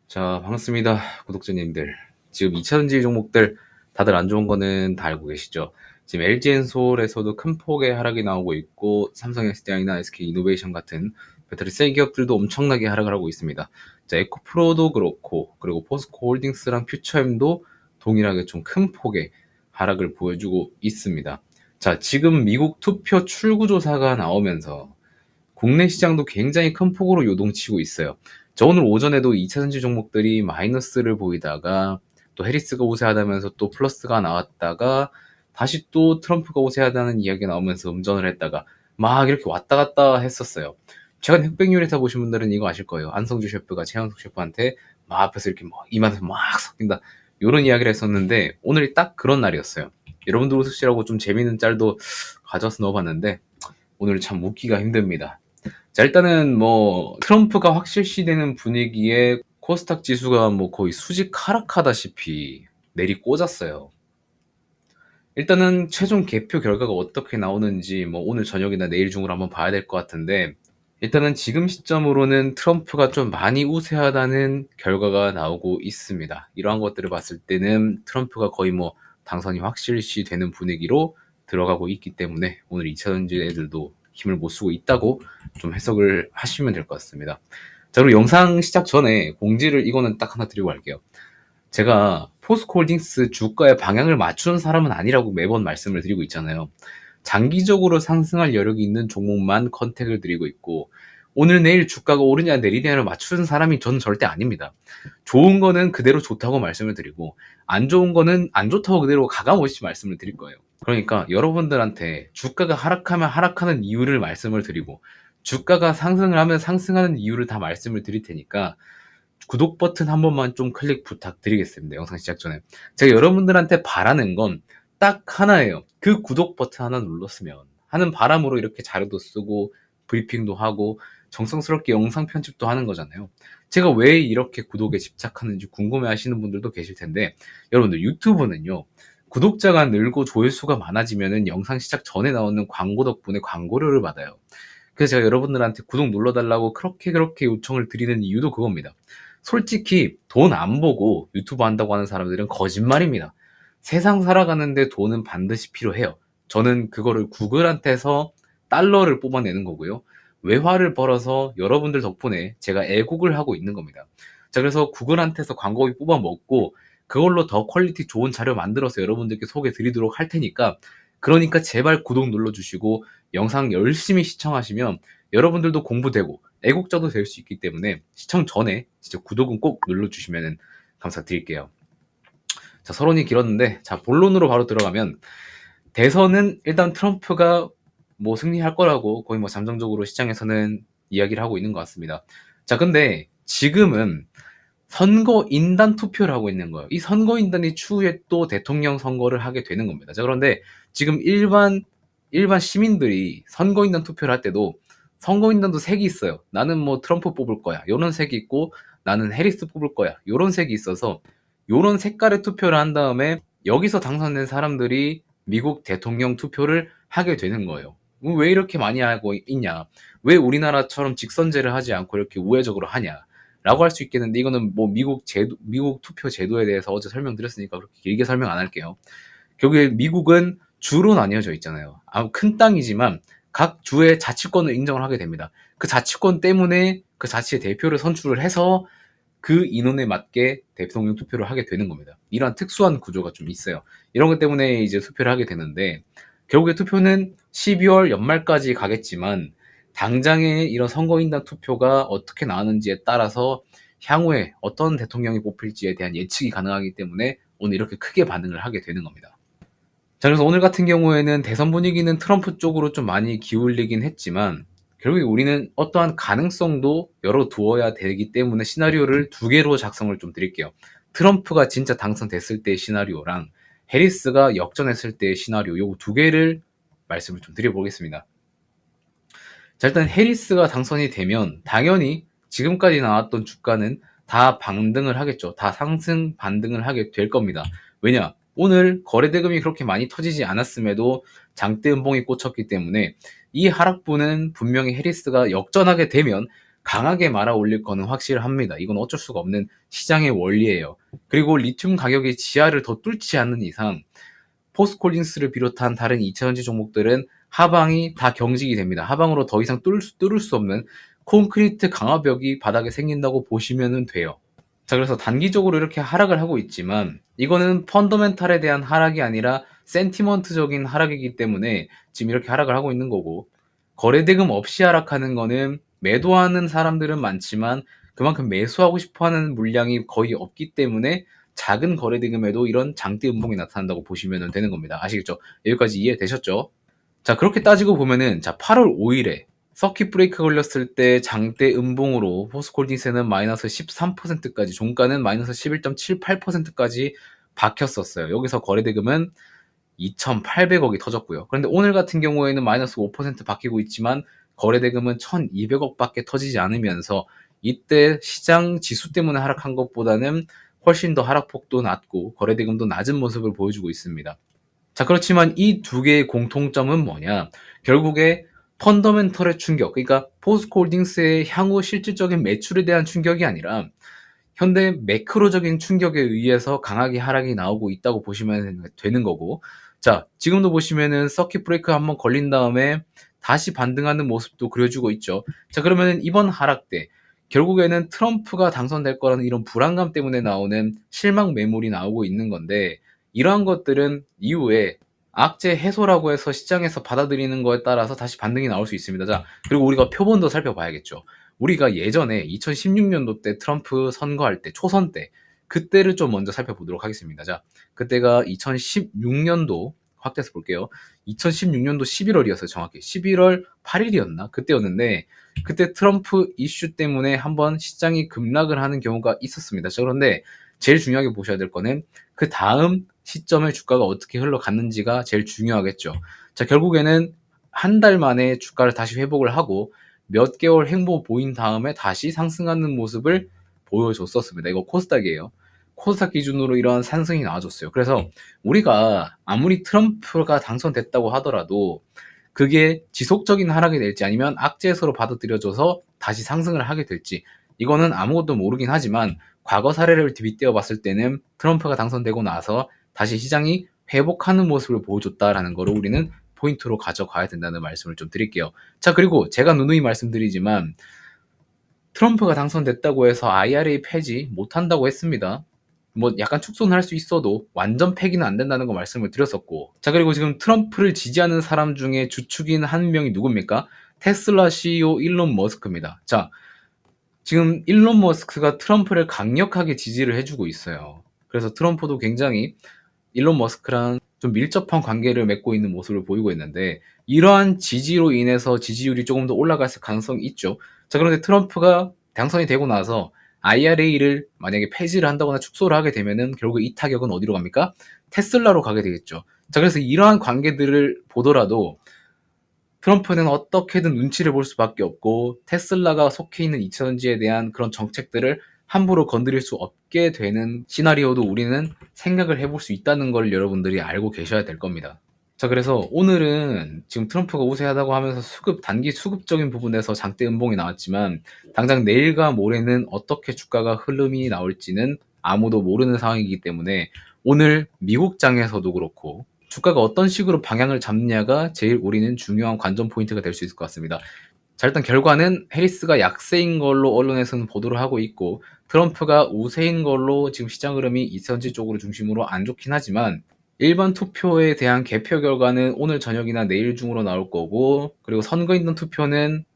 자, 반갑습니다. 구독자님들. 지금 2차전지 종목들 다들 안 좋은 거는 다 알고 계시죠? 지금 LG엔솔에서도 큰 폭의 하락이 나오고 있고, 삼성 SDI나 SK이노베이션 같은 배터리 셀 기업들도 엄청나게 하락을 하고 있습니다. 자, 에코프로도 그렇고, 그리고 포스코홀딩스랑 퓨처엠도 동일하게 좀 큰 폭의 하락을 보여주고 있습니다. 자, 지금 미국 투표 출구조사가 나오면서 국내 시장도 굉장히 큰 폭으로 요동치고 있어요. 저 오늘 오전에도 2차 전지 종목들이 마이너스를 보이다가 또 해리스가 우세하다면서 또 플러스가 나왔다가 다시 또 트럼프가 우세하다는 이야기가 나오면서 음전을 했다가 막 이렇게 왔다 갔다 했었어요. 최근 흑백요리사 보신 분들은 이거 아실 거예요. 안성주 셰프가 최현석 셰프한테 막 앞에서 이렇게 막 입안에서 막 섞인다 이런 이야기를 했었는데 오늘이 딱 그런 날이었어요. 여러분들 웃으시라고 좀 재밌는 짤도 가져와서 넣어봤는데 오늘 참 웃기가 힘듭니다. 자, 일단은 뭐 트럼프가 확실시되는 분위기에 코스닥 지수가 뭐 거의 수직 하락하다시피 내리 꽂았어요. 일단은 최종 개표 결과가 어떻게 나오는지 뭐 오늘 저녁이나 내일 중으로 한번 봐야 될 것 같은데 일단은 지금 시점으로는 트럼프가 좀 많이 우세하다는 결과가 나오고 있습니다. 이러한 것들을 봤을 때는 트럼프가 거의 뭐 당선이 확실시 되는 분위기로 들어가고 있기 때문에 오늘 2차 전지 애들도 힘을 못 쓰고 있다고 좀 해석을 하시면 될 것 같습니다. 자, 그리고 영상 시작 전에 공지를 이거는 딱 하나 드리고 갈게요. 제가 포스코홀딩스 주가의 방향을 맞추는 사람은 아니라고 매번 말씀을 드리고 있잖아요. 장기적으로 상승할 여력이 있는 종목만 컨택을 드리고 있고 오늘 내일 주가가 오르냐 내리냐를 맞추는 사람이 저는 절대 아닙니다. 좋은 거는 그대로 좋다고 말씀을 드리고 안 좋은 거는 안 좋다고 그대로 가감없이 말씀을 드릴 거예요. 그러니까 여러분들한테 주가가 하락하면 하락하는 이유를 말씀을 드리고 주가가 상승을 하면 상승하는 이유를 다 말씀을 드릴 테니까 구독 버튼 한 번만 좀 클릭 부탁드리겠습니다. 영상 시작 전에. 제가 여러분들한테 바라는 건 딱 하나예요. 그 구독 버튼 하나 눌렀으면 하는 바람으로 이렇게 자료도 쓰고 브리핑도 하고 정성스럽게 영상 편집도 하는 거잖아요. 제가 왜 이렇게 구독에 집착하는지 궁금해 하시는 분들도 계실 텐데 여러분들 유튜브는요. 구독자가 늘고 조회수가 많아지면은 영상 시작 전에 나오는 광고 덕분에 광고료를 받아요. 그래서 제가 여러분들한테 구독 눌러달라고 그렇게 요청을 드리는 이유도 그겁니다. 솔직히 돈 안 보고 유튜브 한다고 하는 사람들은 거짓말입니다. 세상 살아가는데 돈은 반드시 필요해요. 저는 그거를 구글한테서 달러를 뽑아내는 거고요. 외화를 벌어서 여러분들 덕분에 제가 애국을 하고 있는 겁니다. 자, 그래서 구글한테서 광고비 뽑아 먹고 그걸로 더 퀄리티 좋은 자료 만들어서 여러분들께 소개 드리도록 할 테니까 그러니까 제발 구독 눌러주시고 영상 열심히 시청하시면 여러분들도 공부되고 애국자도 될 수 있기 때문에 시청 전에 진짜 구독은 꼭 눌러주시면 감사드릴게요. 자, 서론이 길었는데 자, 본론으로 바로 들어가면 대선은 일단 트럼프가 뭐 승리할 거라고 거의 뭐 잠정적으로 시장에서는 이야기를 하고 있는 것 같습니다. 자, 근데 지금은 선거인단 투표를 하고 있는 거예요. 이 선거인단이 추후에 또 대통령 선거를 하게 되는 겁니다. 자, 그런데 지금 일반 시민들이 선거인단 투표를 할 때도 선거인단도 색이 있어요. 나는 뭐 트럼프 뽑을 거야. 요런 색이 있고 나는 해리스 뽑을 거야. 요런 색이 있어서 요런 색깔의 투표를 한 다음에 여기서 당선된 사람들이 미국 대통령 투표를 하게 되는 거예요. 왜 이렇게 많이 하고 있냐? 왜 우리나라처럼 직선제를 하지 않고 이렇게 우회적으로 하냐? 라고 할 수 있겠는데 이거는 뭐 미국 투표 제도에 대해서 어제 설명드렸으니까 그렇게 길게 설명 안 할게요. 결국에 미국은 주로 나뉘어져 있잖아요. 큰 땅이지만 각 주의 자치권을 인정을 하게 됩니다. 그 자치권 때문에 그 자치의 대표를 선출을 해서 그 인원에 맞게 대통령 투표를 하게 되는 겁니다. 이러한 특수한 구조가 좀 있어요. 이런 것 때문에 이제 투표를 하게 되는데 결국에 투표는 12월 연말까지 가겠지만 당장의 이런 선거인단 투표가 어떻게 나왔는지에 따라서 향후에 어떤 대통령이 뽑힐지에 대한 예측이 가능하기 때문에 오늘 이렇게 크게 반응을 하게 되는 겁니다. 자, 그래서 오늘 같은 경우에는 대선 분위기는 트럼프 쪽으로 좀 많이 기울리긴 했지만 결국에 우리는 어떠한 가능성도 열어두어야 되기 때문에 시나리오를 두 개로 작성을 좀 드릴게요. 트럼프가 진짜 당선됐을 때의 시나리오랑 해리스가 역전했을 때의 시나리오 요 두 개를 말씀을 좀 드려보겠습니다. 자, 일단 해리스가 당선이 되면 당연히 지금까지 나왔던 주가는 다 반등을 하겠죠. 다 상승 반등을 하게 될 겁니다. 왜냐? 오늘 거래대금이 그렇게 많이 터지지 않았음에도 장대 음봉이 꽂혔기 때문에 이 하락분은 분명히 해리스가 역전하게 되면 강하게 말아 올릴 거는 확실합니다. 이건 어쩔 수가 없는 시장의 원리예요. 그리고 리튬 가격이 지하를 더 뚫지 않는 이상 포스콜린스를 비롯한 다른 2차전지 종목들은 하방이 다 경직이 됩니다. 하방으로 더 이상 뚫을 수 없는 콘크리트 강화벽이 바닥에 생긴다고 보시면 돼요. 자, 그래서 단기적으로 이렇게 하락을 하고 있지만 이거는 펀더멘탈에 대한 하락이 아니라 센티먼트적인 하락이기 때문에 지금 이렇게 하락을 하고 있는 거고, 거래대금 없이 하락하는 거는 매도하는 사람들은 많지만 그만큼 매수하고 싶어하는 물량이 거의 없기 때문에 작은 거래대금에도 이런 장대 음봉이 나타난다고 보시면 되는 겁니다. 아시겠죠? 여기까지 이해되셨죠? 자, 그렇게 따지고 보면은, 자, 8월 5일에 서킷 브레이크 걸렸을 때 장대 음봉으로 포스콜딩스는 마이너스 13%까지, 종가는 마이너스 11.78%까지 박혔었어요. 여기서 거래대금은 2,800억이 터졌고요. 그런데 오늘 같은 경우에는 마이너스 5% 박히고 있지만 거래대금은 1,200억밖에 터지지 않으면서 이때 시장 지수 때문에 하락한 것보다는 훨씬 더 하락폭도 낮고 거래대금도 낮은 모습을 보여주고 있습니다. 자, 그렇지만 이 두 개의 공통점은 뭐냐? 결국에 펀더멘털의 충격, 그러니까 포스코홀딩스의 향후 실질적인 매출에 대한 충격이 아니라 현대 매크로적인 충격에 의해서 강하게 하락이 나오고 있다고 보시면 되는 거고, 자, 지금도 보시면은 서킷 브레이크 한번 걸린 다음에 다시 반등하는 모습도 그려주고 있죠. 자, 그러면은 이번 하락 때 결국에는 트럼프가 당선될 거라는 이런 불안감 때문에 나오는 실망 매물이 나오고 있는 건데, 이러한 것들은 이후에 악재 해소라고 해서 시장에서 받아들이는 거에 따라서 다시 반등이 나올 수 있습니다. 자, 그리고 우리가 표본도 살펴봐야겠죠. 우리가 예전에 2016년도 때 트럼프 선거할 때, 초선 때, 그때를 좀 먼저 살펴보도록 하겠습니다. 자, 그때가 2016년도, 확대해서 볼게요. 2016년도 11월이었어요, 정확히. 11월 8일이었나? 그때였는데, 그때 트럼프 이슈 때문에 한번 시장이 급락을 하는 경우가 있었습니다. 자, 그런데 제일 중요하게 보셔야 될 거는 그 다음 시점에 주가가 어떻게 흘러갔는지가 제일 중요하겠죠. 자, 결국에는 한 달 만에 주가를 다시 회복을 하고 몇 개월 행보 보인 다음에 다시 상승하는 모습을 보여줬었습니다. 이거 코스닥이에요. 코스닥 기준으로 이런 상승이 나와줬어요. 그래서 우리가 아무리 트럼프가 당선됐다고 하더라도 그게 지속적인 하락이 될지 아니면 악재해소로 받아들여져서 다시 상승을 하게 될지, 이거는 아무것도 모르긴 하지만 과거 사례를 빗대어 봤을 때는 트럼프가 당선되고 나서 다시 시장이 회복하는 모습을 보여줬다라는 거를 우리는 포인트로 가져가야 된다는 말씀을 좀 드릴게요. 자, 그리고 제가 누누이 말씀드리지만 트럼프가 당선됐다고 해서 IRA 폐지 못한다고 했습니다. 뭐 약간 축소는 할 수 있어도 완전 폐기는 안 된다는 거 말씀을 드렸었고, 자, 그리고 지금 트럼프를 지지하는 사람 중에 주축인 한 명이 누굽니까? 테슬라 CEO 일론 머스크입니다. 자, 지금 일론 머스크가 트럼프를 강력하게 지지를 해주고 있어요. 그래서 트럼프도 굉장히 일론 머스크랑 좀 밀접한 관계를 맺고 있는 모습을 보이고 있는데, 이러한 지지로 인해서 지지율이 조금 더 올라갈 가능성이 있죠. 자, 그런데 트럼프가 당선이 되고 나서 IRA를 만약에 폐지를 한다거나 축소를 하게 되면은 결국 이 타격은 어디로 갑니까? 테슬라로 가게 되겠죠. 자, 그래서 이러한 관계들을 보더라도 트럼프는 어떻게든 눈치를 볼 수밖에 없고 테슬라가 속해 있는 2차전지에 대한 그런 정책들을 함부로 건드릴 수 없게 되는 시나리오도 우리는 생각을 해볼 수 있다는 걸 여러분들이 알고 계셔야 될 겁니다. 자, 그래서 오늘은 지금 트럼프가 우세하다고 하면서 단기 수급적인 부분에서 장대 음봉이 나왔지만 당장 내일과 모레는 어떻게 주가가 흐름이 나올지는 아무도 모르는 상황이기 때문에 오늘 미국장에서도 그렇고 주가가 어떤 식으로 방향을 잡느냐가 제일 우리는 중요한 관전 포인트가 될 수 있을 것 같습니다. 자, 일단 결과는 해리스가 약세인 걸로 언론에서는 보도를 하고 있고 트럼프가 우세인 걸로 지금 시장 흐름이 이선지 쪽으로 중심으로 안 좋긴 하지만 일반 투표에 대한 개표 결과는 오늘 저녁이나 내일 중으로 나올 거고, 그리고 선거인단 투표는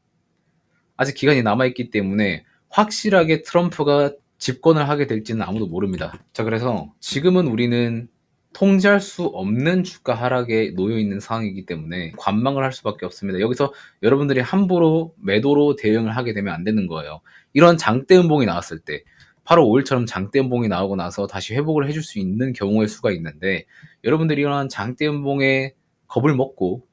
아직 기간이 남아있기 때문에 확실하게 트럼프가 집권을 하게 될지는 아무도 모릅니다. 자, 그래서 지금은 우리는 통제할 수 없는 주가 하락에 놓여 있는 상황이기 때문에 관망을 할 수밖에 없습니다. 여기서 여러분들이 함부로 매도로 대응을 하게 되면 안 되는 거예요. 이런 장대 음봉이 나왔을 때 8월 5일처럼 장대 음봉이 나오고 나서 다시 회복을 해줄 수 있는 경우의 수가 있는데, 여러분들이 이런 장대 음봉에 겁을 먹고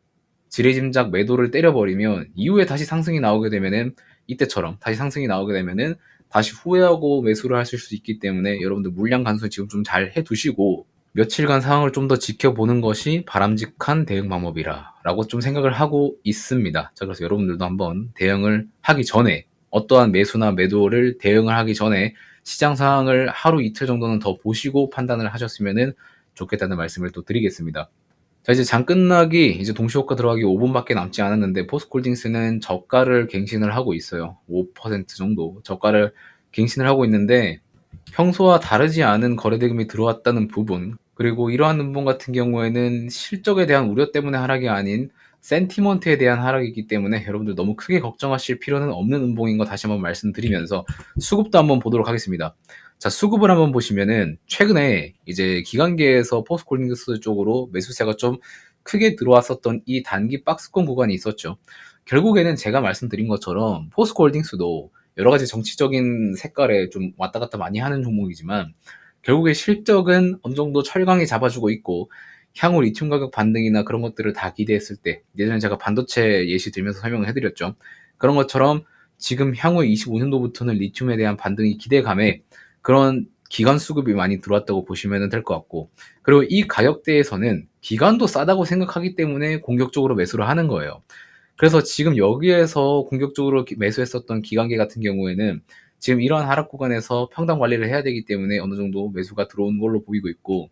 지레짐작 매도를 때려버리면 이후에 다시 상승이 나오게 되면은, 이때처럼 다시 상승이 나오게 되면은 다시 후회하고 매수를 하실 수 있기 때문에 여러분들 물량 간수 지금 좀 잘 해두시고 며칠간 상황을 좀 더 지켜보는 것이 바람직한 대응 방법이라고 좀 생각을 하고 있습니다. 자, 그래서 여러분들도 한번 대응을 하기 전에 어떠한 매수나 매도를 대응을 하기 전에 시장 상황을 하루 이틀 정도는 더 보시고 판단을 하셨으면 좋겠다는 말씀을 또 드리겠습니다. 자, 이제 장 끝나기 이제 동시호가 들어가기 5분밖에 남지 않았는데 포스코홀딩스는 저가를 갱신을 하고 있어요. 5% 정도 저가를 갱신을 하고 있는데 평소와 다르지 않은 거래대금이 들어왔다는 부분, 그리고 이러한 음봉 같은 경우에는 실적에 대한 우려 때문에 하락이 아닌 센티먼트에 대한 하락이기 때문에 여러분들 너무 크게 걱정하실 필요는 없는 음봉인 거 다시 한번 말씀드리면서 수급도 한번 보도록 하겠습니다. 자, 수급을 한번 보시면은 최근에 이제 기관계에서 포스코홀딩스 쪽으로 매수세가 좀 크게 들어왔었던 이 단기 박스권 구간이 있었죠. 결국에는 제가 말씀드린 것처럼 포스코홀딩스도 여러 가지 정치적인 색깔에 좀 왔다 갔다 많이 하는 종목이지만 결국에 실적은 어느 정도 철강이 잡아주고 있고, 향후 리튬 가격 반등이나 그런 것들을 다 기대했을 때, 예전에 제가 반도체 예시 들면서 설명을 해드렸죠. 그런 것처럼 지금 향후 25년도부터는 리튬에 대한 반등이 기대감에 그런 기관 수급이 많이 들어왔다고 보시면 될 것 같고, 그리고 이 가격대에서는 기관도 싸다고 생각하기 때문에 공격적으로 매수를 하는 거예요. 그래서 지금 여기에서 공격적으로 매수했었던 기관계 같은 경우에는 지금 이러한 하락 구간에서 평단 관리를 해야 되기 때문에 어느 정도 매수가 들어온 걸로 보이고 있고,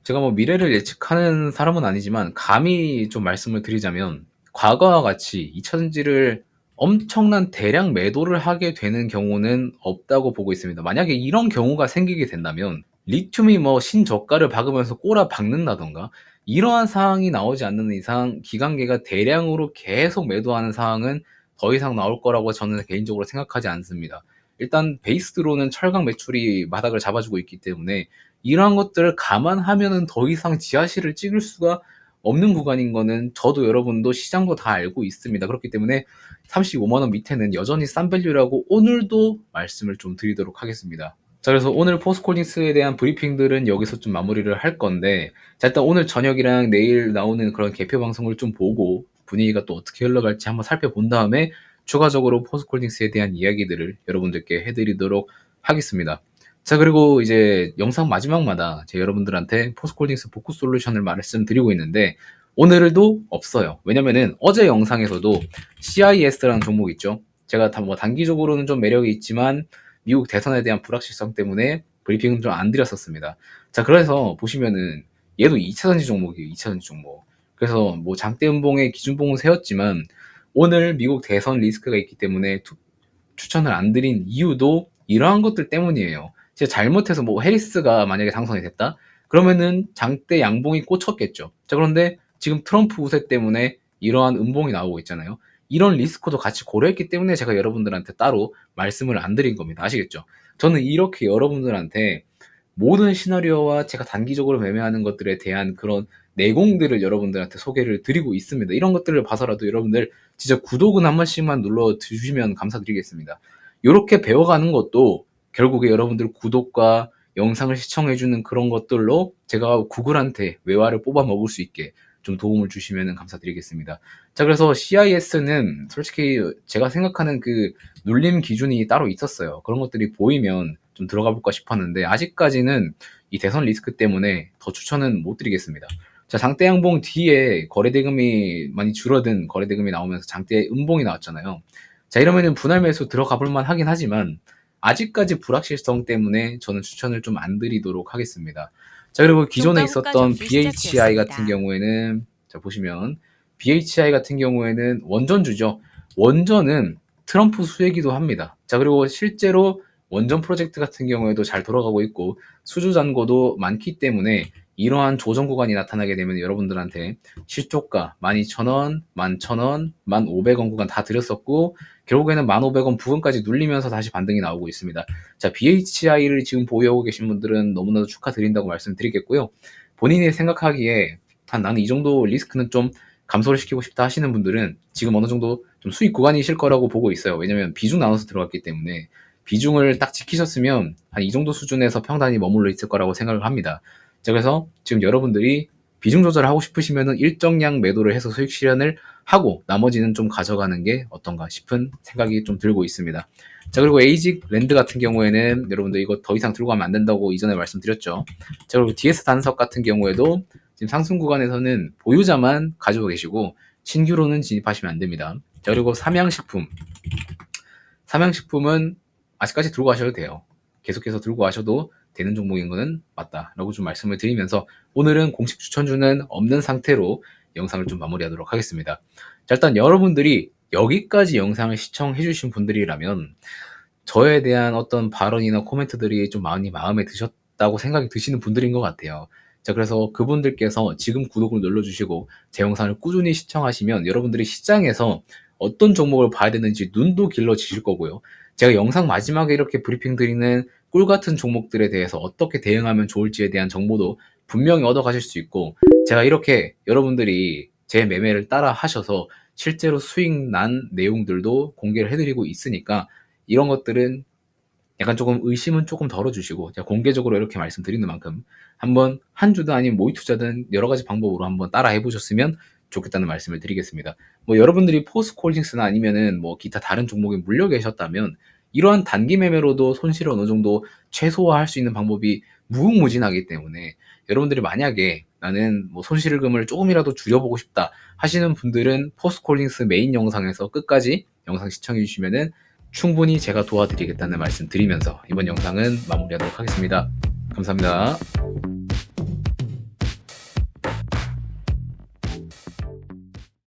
제가 뭐 미래를 예측하는 사람은 아니지만 감히 좀 말씀을 드리자면 과거와 같이 2차전지를 엄청난 대량 매도를 하게 되는 경우는 없다고 보고 있습니다. 만약에 이런 경우가 생기게 된다면 리튬이 뭐 신저가를 박으면서 꼬라 박는다던가 이러한 상황이 나오지 않는 이상 기관계가 대량으로 계속 매도하는 상황은 더 이상 나올 거라고 저는 개인적으로 생각하지 않습니다. 일단 베이스로는 철강 매출이 바닥을 잡아주고 있기 때문에 이러한 것들을 감안하면은 더 이상 지하실을 찍을 수가 없는 구간인 거는 저도 여러분도 시장도 다 알고 있습니다. 그렇기 때문에 35만 원 밑에는 여전히 싼 밸류라고 오늘도 말씀을 좀 드리도록 하겠습니다. 자, 그래서 오늘 포스코홀딩스에 대한 브리핑들은 여기서 좀 마무리를 할 건데, 자, 일단 오늘 저녁이랑 내일 나오는 그런 개표 방송을 좀 보고 분위기가 또 어떻게 흘러갈지 한번 살펴본 다음에 추가적으로 포스코홀딩스에 대한 이야기들을 여러분들께 해드리도록 하겠습니다. 자, 그리고 이제 영상 마지막마다 제가 여러분들한테 포스코홀딩스 복구 솔루션을 말씀드리고 있는데 오늘도 없어요. 왜냐면은 어제 영상에서도 CIS라는 종목 있죠. 제가 뭐 단기적으로는 좀 매력이 있지만 미국 대선에 대한 불확실성 때문에 브리핑은 좀 안 드렸었습니다. 자, 그래서 보시면은 얘도 2차전지 종목이에요. 2차전지 종목. 그래서 뭐 장대 음봉에 기준봉은 세웠지만 오늘 미국 대선 리스크가 있기 때문에 추천을 안 드린 이유도 이러한 것들 때문이에요. 제가 잘못해서 뭐 해리스가 만약에 당선이 됐다? 그러면은 장대 양봉이 꽂혔겠죠. 자, 그런데 지금 트럼프 우세 때문에 이러한 음봉이 나오고 있잖아요. 이런 리스크도 같이 고려했기 때문에 제가 여러분들한테 따로 말씀을 안 드린 겁니다. 아시겠죠? 저는 이렇게 여러분들한테 모든 시나리오와 제가 단기적으로 매매하는 것들에 대한 그런 내공들을 여러분들한테 소개를 드리고 있습니다. 이런 것들을 봐서라도 여러분들 진짜 구독은 한 번씩만 눌러 주시면 감사드리겠습니다. 이렇게 배워가는 것도 결국에 여러분들 구독과 영상을 시청해주는 그런 것들로 제가 구글한테 외화를 뽑아 먹을 수 있게 좀 도움을 주시면 감사드리겠습니다. 자, 그래서 CIS는 솔직히 제가 생각하는 그 눌림 기준이 따로 있었어요. 그런 것들이 보이면 좀 들어가 볼까 싶었는데 아직까지는 이 대선 리스크 때문에 더 추천은 못 드리겠습니다. 자, 장대 양봉 뒤에 거래대금이 많이 줄어든 거래대금이 나오면서 장대 음봉이 나왔잖아요. 자, 이러면은 분할 매수 들어가 볼만 하긴 하지만 아직까지 불확실성 때문에 저는 추천을 좀 안 드리도록 하겠습니다. 자, 그리고 기존에 있었던 BHI 같은 경우에는 자, 보시면 BHI 같은 경우에는 원전주죠. 원전은 트럼프 수혜기도 합니다. 자, 그리고 실제로 원전 프로젝트 같은 경우에도 잘 돌아가고 있고 수주 잔고도 많기 때문에 이러한 조정 구간이 나타나게 되면 여러분들한테 실초가 12,000원, 11,000원, 1,500원 구간 다 드렸었고 결국에는 1,500원 부근까지 눌리면서 다시 반등이 나오고 있습니다. 자, BHI를 지금 보유하고 계신 분들은 너무나도 축하드린다고 말씀드리겠고요. 본인이 생각하기에 나는 이 정도 리스크는 좀 감소를 시키고 싶다 하시는 분들은 지금 어느 정도 좀 수익 구간이실 거라고 보고 있어요. 왜냐면 비중 나눠서 들어갔기 때문에 비중을 딱 지키셨으면 한 이 정도 수준에서 평단이 머물러 있을 거라고 생각을 합니다. 자, 그래서 지금 여러분들이 비중 조절을 하고 싶으시면은 일정량 매도를 해서 수익 실현을 하고 나머지는 좀 가져가는 게 어떤가 싶은 생각이 좀 들고 있습니다. 자, 그리고 에이직 랜드 같은 경우에는 여러분들 이거 더 이상 들고 가면 안 된다고 이전에 말씀드렸죠. 자, 그리고 DS 단석 같은 경우에도 지금 상승 구간에서는 보유자만 가지고 계시고 신규로는 진입하시면 안 됩니다. 자, 그리고 삼양식품 삼양식품은 아직까지 들고 가셔도 돼요. 계속해서 들고 가셔도 되는 종목인 거는 맞다라고 좀 말씀을 드리면서 오늘은 공식 추천주는 없는 상태로 영상을 좀 마무리하도록 하겠습니다. 자, 일단 여러분들이 여기까지 영상을 시청해 주신 분들이라면 저에 대한 어떤 발언이나 코멘트들이 좀 많이 마음에 드셨다고 생각이 드시는 분들인 것 같아요. 자, 그래서 그분들께서 지금 구독을 눌러주시고 제 영상을 꾸준히 시청하시면 여러분들이 시장에서 어떤 종목을 봐야 되는지 눈도 길러지실 거고요. 제가 영상 마지막에 이렇게 브리핑 드리는 꿀 같은 종목들에 대해서 어떻게 대응하면 좋을지에 대한 정보도 분명히 얻어 가실 수 있고, 제가 이렇게 여러분들이 제 매매를 따라 하셔서 실제로 수익 난 내용들도 공개를 해드리고 있으니까 이런 것들은 약간 조금 의심은 조금 덜어주시고, 제가 공개적으로 이렇게 말씀드리는 만큼 한번 한 주든 아니면 모의 투자든 여러 가지 방법으로 한번 따라 해보셨으면 좋겠다는 말씀을 드리겠습니다. 뭐 여러분들이 포스코홀딩스나 아니면은 뭐 기타 다른 종목에 물려 계셨다면 이러한 단기 매매로도 손실을 어느 정도 최소화할 수 있는 방법이 무궁무진하기 때문에, 여러분들이 만약에 나는 뭐 손실금을 조금이라도 줄여보고 싶다 하시는 분들은 포스코홀딩스 메인 영상에서 끝까지 영상 시청해 주시면은 충분히 제가 도와드리겠다는 말씀 드리면서 이번 영상은 마무리하도록 하겠습니다. 감사합니다.